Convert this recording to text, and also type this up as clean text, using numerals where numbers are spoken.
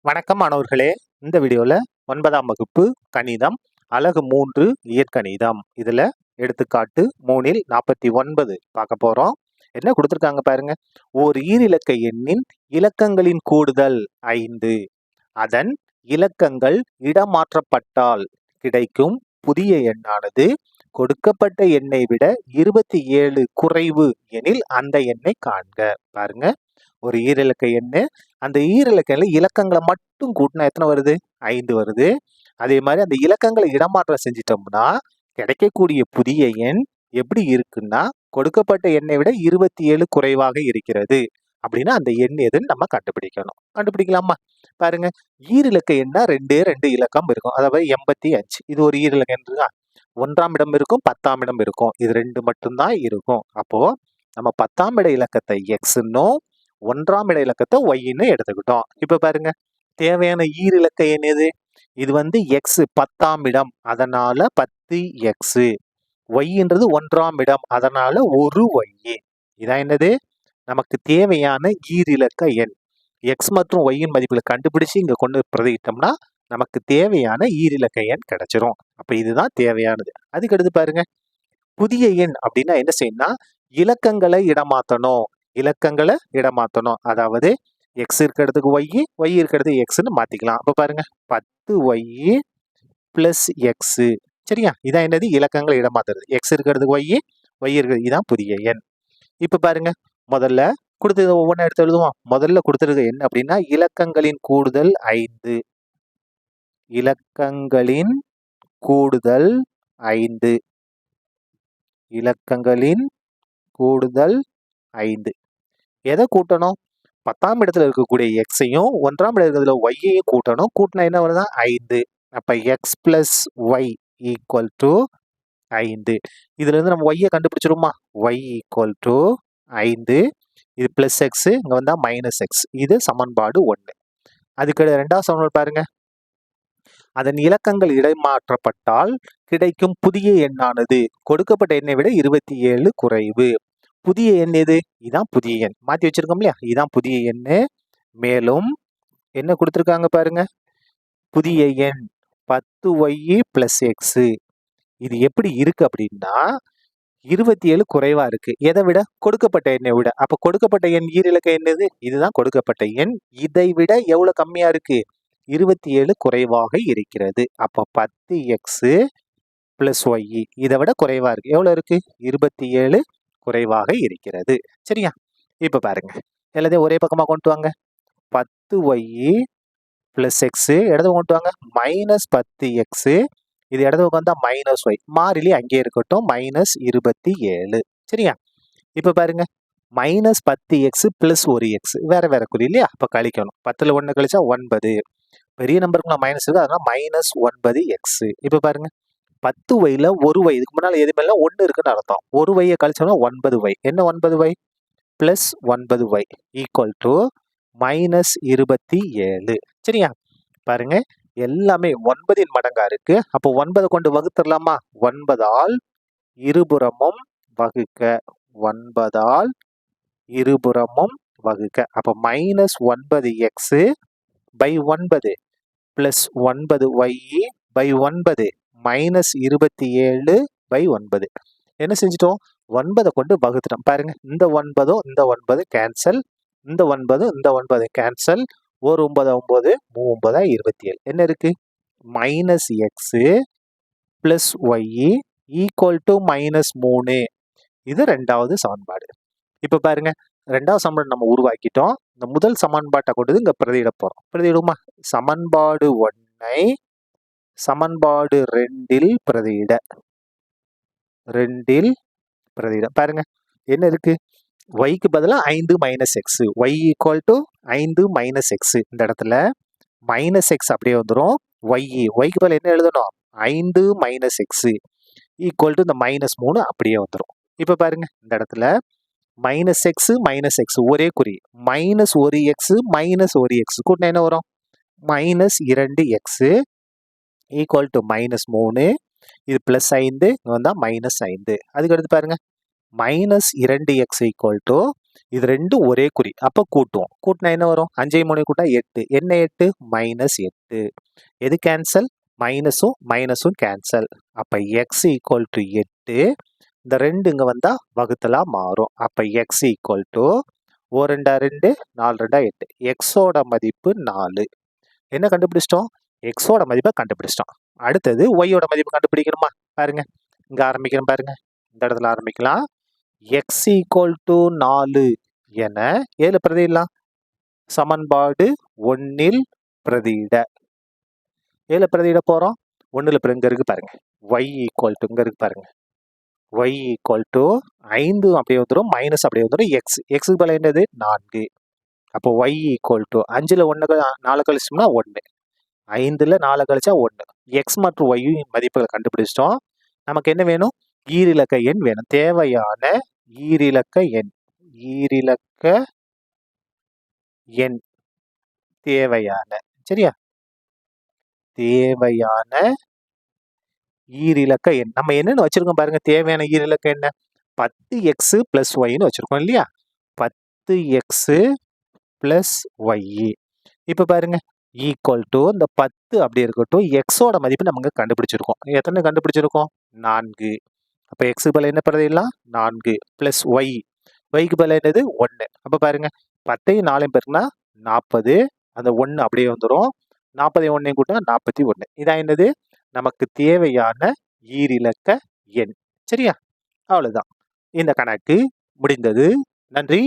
வணக்கம் மாணவர்களே. இந்த வீடியோவில் 9ஆம் வகுப்பு கணிதம் அலகு 3 இயற்கணிதம் இதில் எடுத்துக்காட்டு 3இல் 49 பார்க்க போகிறோம். என்ன கொடுத்துருக்காங்க பாருங்க. ஓர் ஈரிலக்க எண்ணின் இலக்கங்களின் கூடுதல் 5. அதன் இலக்கங்கள் இடமாற்றப்பட்டால் கிடைக்கும் புதிய எண்ணானது கொடுக்கப்பட்ட எண்ணை விட 27 குறைவு எனில் அந்த எண்ணை காண்க. பாருங்க, ஒரு ஈரிலக்க எண்ணு, அந்த ஈரிலக்க இலக்கங்களை மட்டும் கூட்டினா எத்தனை வருது? 5 வருது. அதே மாதிரி அந்த இலக்கங்களை இடமாற்றம் செஞ்சிட்டோம்னா கிடைக்கக்கூடிய புதிய எண் எப்படி இருக்குன்னா கொடுக்கப்பட்ட எண்ணை விட 27 குறைவாக இருக்கிறது. அப்படின்னா அந்த எண் எதுன்னு நம்ம கண்டுபிடிக்கணும். கண்டுபிடிக்கலாமா? பாருங்க, ஈரிலக்க எண்ணா 2 இலக்கம் இருக்கும். அதாவது 85. இது ஒரு ஈரிலக்க எண் இருக்கா? 1ஆம் இடம் இருக்கும், 10ஆம் இடம் இருக்கும். இது 2 மட்டும்தான் இருக்கும். அப்போ நம்ம 10ஆம் இட இலக்கத்தை எக்ஸ்ன்னும் 1ஆம் இட இலக்கத்தை ஒய்ன்னு எடுத்துக்கிட்டோம். இப்ப பாருங்க, தேவையான ஈரிலக்க எண் எது? இது வந்து எக்ஸ் 10ஆம் இடம், அதனால 10x. ஒய்ன்றது 1ஆம் இடம், அதனால 1y. இதான் என்னது? நமக்கு தேவையான ஈரிலக்க எண். எக்ஸ் மற்றும் ஒய்யின் மதிப்புகளை கண்டுபிடிச்சு இங்க கொண்டு பிரதிட்டோம்னா நமக்கு தேவையான ஈரிலக்க எண் கிடைச்சிரும். அப்ப இதுதான் தேவையானது. அதுக்கு அடுத்து பாருங்க, புதிய எண் அப்படின்னா என்ன செய்யணும்னா இலக்கங்களை இடமாத்தணும். அதாவது எக்ஸ் இருக்கிறதுக்கு ஒய் இருக்கிறது எக்ஸ்ன்னு மாத்திக்கலாம். அப்ப பாருங்க, 10y பிளஸ் எக்ஸ். சரியா? இதான் என்னது? இலக்கங்களை இடமாத்துறது. எக்ஸ் இருக்கிறதுக்கு ஒய் இருக்கிறது. இதான் புதிய எண். இப்ப பாருங்க, முதல்ல கொடுத்தது ஒவ்வொன்றா எடுத்து எழுதுவோம். முதல்ல கொடுத்துருக்கு என்ன அப்படின்னா இலக்கங்களின் கூடுதல் 5. இலக்கங்களின் கூடுதல் 5. இலக்கங்களின் கூடுதல் 5. எதை கூட்டணும்? 10ஆம் இடத்துல இருக்கக்கூடிய எக்ஸையும் 1ஆம் இடத்துல இருக்கிறதுல ஒய்யையும் கூட்டணும். கூட்டினா என்ன வருதா? 5. அப்ப X plus Y equal to 5. இதுல இருந்து நம்ம ஒய்யை கண்டுபிடிச்சிருமா? Y equal to 5. இது பிளஸ் எக்ஸ், இங்க வந்தா மைனஸ் எக்ஸ். இது சமன்பாடு 1. அதுக்கு ரெண்டாவது சமன்பாடு பாருங்க, அதன் இலக்கங்கள் இடமாற்றப்பட்டால் கிடைக்கும் புதிய எண்ணானது கொடுக்கப்பட்ட எண்ணை விட 27 குறைவு. புதிய எண் எது? இதான் புதிய எண். மாத்தி வச்சிருக்கோம் இல்லையா? இதான் புதிய எண்ணு. மேலும் என்ன கொடுத்துருக்காங்க பாருங்க, புதிய எண் 10y பிளஸ் எக்ஸ். இது எப்படி இருக்கு அப்படின்னா 27 குறைவா இருக்கு. எதை விட? கொடுக்கப்பட்ட எண்ணை விட. அப்ப கொடுக்கப்பட்ட எண் ஈரிலக்க எண் எது? இதுதான் கொடுக்கப்பட்ட எண். இதை விட எவ்வளவு கம்மியா இருக்கு? 27 குறைவாக இருக்கிறது. அப்ப 10x பிளஸ் ஒய் இதை விட குறைவா இருக்கு. எவ்வளவு இருக்கு? 27 குறைவாக இருக்கிறது. சரியா? இப்ப பாருங்க, எல்லாத்தையும் ஒரே பக்கமா கொண்டு வாங்க. 10y பிளஸ் எக்ஸ் இடது கொண்டு வாங்க, மைனஸ் 10x. இது இடது பக்கம் வந்தா மைனஸ் ஒய். மாறிலி அங்கே இருக்கட்டும், மைனஸ் 27. சரியா? இப்ப பாருங்க, மைனஸ் 10x பிளஸ் 1x வேற வேற குறி இல்லையா? அப்ப கழிக்கணும். 10ல் 1 கழிச்சா 9. பெரிய நம்பருக்கு மைனஸ் இருக்கு, அதனால மைனஸ் 9x. இப்ப பாருங்க, 10yல 1y, இதுக்கு முன்னால எதுவுமே 1 இருக்குன்னு அர்த்தம். 1y கழிச்சோம்னா 9y. என்ன 9y? Plus 9y equal to minus 27. சரியா? பாருங்க, எல்லாமே 9இன் மடங்கா இருக்கு. அப்போ 9 கொண்டு வகுத்துடலாமா? 9ஆல் இருபுறமும் வகுக்க. 9ஆல் இருபுறமும் வகுக்க. அப்ப minus 9x by 9 plus 9y by 9 minus 27 by 9. என்ன செஞ்சிட்டோம்? 9 கொண்டு வகுத்துட்டோம். பாருங்க, இந்த 9 இந்த 9 கேன்சல், இந்த 9 இந்த 9 கேன்சல். ஒரு 9 9 9 27. என்ன இருக்கு? Minus X plus Y equal to minus 3. இது ரெண்டாவது சமன்பாடு. இப்ப பாருங்க, ரெண்டாவது சமன்பாடு நம்ம உருவாக்கிட்டோம். இந்த முதல் சமன்பாட்டை கொண்டு இங்க பிரதியிட போறோம். பிரதியிடுமா? சமன்பாடு 1ஐ சமன்பாடு 2இல் பிரதியிட. 2இல் பிரதியிட. பாருங்க, என்ன இருக்கு? ஒய்க்கு பதிலா 5 minus X. Y equal to 5 minus X. இந்த இடத்துல மைனஸ் எக்ஸ் அப்படியே வந்துடும். ஒய்க்கு பதில் என்ன எழுதணும்? 5 மைனஸ் எக்ஸ் ஈக்குவல் டு இந்த மைனஸ் 3 அப்படியே வந்துடும். இப்ப பாருங்க, இந்த இடத்துல மைனஸ் எக்ஸ் ஒரே குறி. மைனஸ் 1x மைனஸ் 1x கூட்டினா என்ன வரும்? Minus 2x equal to minus 3. இது பிளஸ் 5, இங்க வந்தா மைனஸ் 5. அதுக்கு அடுத்து பாருங்க, மைனஸ் 2x ஈக்குவல் டு இது ரெண்டும் ஒரே குறி. அப்போ கூட்டுவோம். கூட்டினா என்ன வரும்? 5 3 கூட்டினா 8. என்ன 8? -8. எது கேன்சல்? மைனஸும் மைனஸும் கேன்சல். அப்போ x ஈக்குவல் டு 8. இந்த 2 இங்கே வந்தால் வகுத்தலா மாறும். அப்போ x ஈக்குவல் டு 1 2 4 2 8. எக்ஸோட மதிப்பு 4. என்ன கண்டுபிடிச்சிட்டோம்? எக்ஸோட மதிப்பை கண்டுபிடிச்சிட்டோம். அடுத்தது ஒய்யோட மதிப்பு கண்டுபிடிக்கணுமா? பாருங்க, இங்கே ஆரம்பிக்கிறோம் பாருங்க. இந்த இடத்துல ஆரம்பிக்கலாம். x ஈக்குவல் டு 4 என ஏழு பிரதியிடலாம். சமன்பாடு 1ல் பிரதியிட. ஏழு பிரதியிட போகிறோம். 1ல் இங்கே இருக்கு பாருங்க. y ஈக்குவல் டு இங்கே இருக்கு பாருங்க. y ஈக்குவல் டு 5 அப்படியே வந்துடும், மைனஸ் அப்படியே வந்துடும். எக்ஸுக்கு பதிலாக என்னது? 4. அப்போ y ஈக்குவல் டு 5ல் 1 4 கழிச்சோம்னா 1, 5ல் 4 கழிச்சா 1. எக்ஸ் மற்றும் y மதிப்புகளை கண்டுபிடிச்சிட்டோம். நமக்கு என்ன வேணும்? ஈரிலக்க எண் வேணும். தேவையான ஈரிலக்க எண். ஈரிலக்க எண் தேவையான, சரியா? தேவையான ஈரிலக்க எண் நம்ம என்னன்னு வச்சிருக்கோம் பாருங்க. தேவையான ஈரிலக்க எண்ண 10x + yன்னு வச்சிருக்கோம் இல்லையா? 10x + y. இப்போ பாருங்க, ஈக்குவல் டு இந்த 10 அப்படி இருக்கட்டும். எக்ஸோட மதிப்பு நம்ம கண்டுபிடிச்சிருக்கோம். எத்தனை கண்டுபிடிச்சிருக்கோம்? 4. அப்போ எக்ஸுக்கு பதிலாக என்ன பிரதியிடலாம்? 4 + y. yக்கு பதிலாக என்னது? 1. அப்போ பாருங்க, 10ஐயும் 4ஐயும் பெருக்குனா 40. அந்த 1 அப்படியே வந்துடும். 40ஐயும் 1ஐயும் கூட்டினா 41. இதான் என்னது? நமக்கு தேவையான ஈரிலக்க எண். சரியா? அவ்வளவுதான். இந்த கணக்கு முடிந்தது. நன்றி.